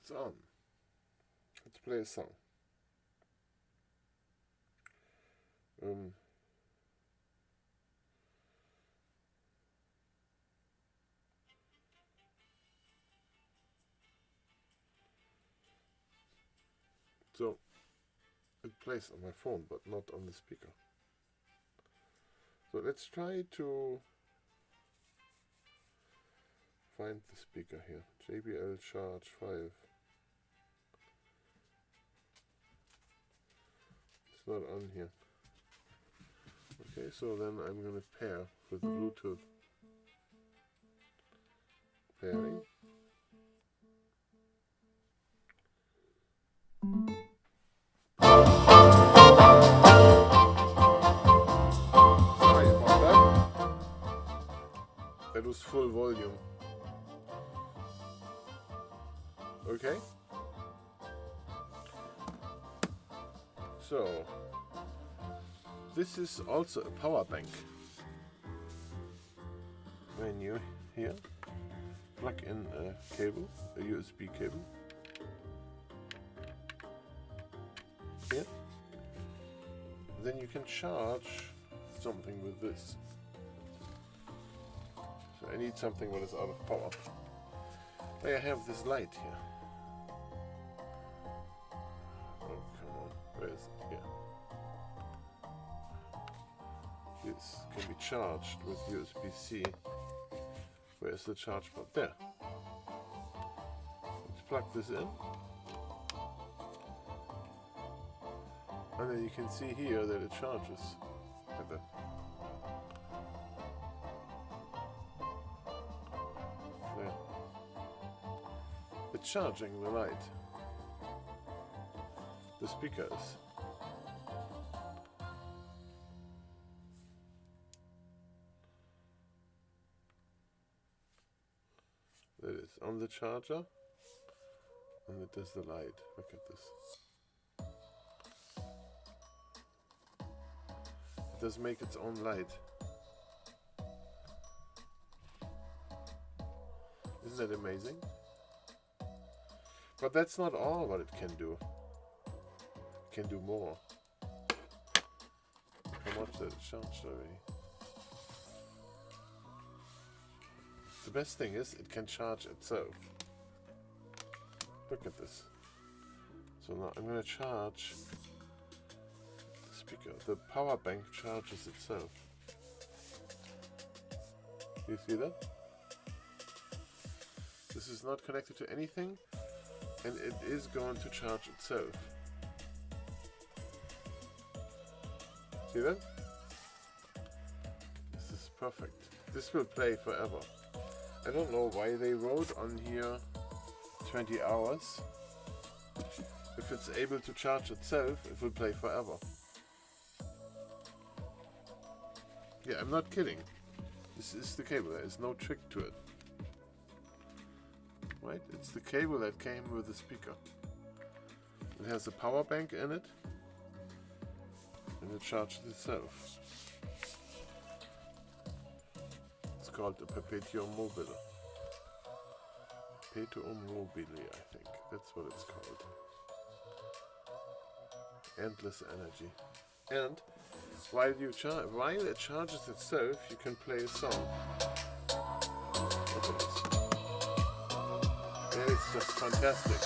It's on. Let's play a song. So it plays on my phone, but not on the speaker. So let's try to find the speaker here. JBL Charge 5. It's not on here. Okay, so then I'm going to pair with Bluetooth. Pairing. Sorry about that. That was full volume. Okay. So this is also a power bank. Menu here. Plug in a cable, a USB cable. Here. Then you can charge something with this. So I need something that is out of power. I have this light here. Oh, come on. Where is it? Here. This can be charged with USB-C. Where's the charge port? There. Let's plug this in. And then you can see here that it charges. Like that. There. It's charging the light. The speakers. That is on the charger, and it does the light. Look at this. It does make its own light. Isn't that amazing? But that's not all what it can do. It can do more. How much did it charge already? The best thing is it can charge itself. Look at this. So now I'm going to charge the speaker. The power bank charges itself. You see that? This is not connected to anything, and it is going to charge itself. See that? This is perfect. This will play forever. I don't know why they wrote on here 20 hours. If it's able to charge itself, it will play forever. Yeah, I'm not kidding. This is the cable. There is no trick to it. Right? It's the cable that came with the speaker. It has a power bank in it, and it charges itself. It's called the Perpetuum Mobile. Perpetuum Mobile, I think. That's what it's called. Endless energy. And while it charges itself, you can play a song. Look at this. And it's just fantastic.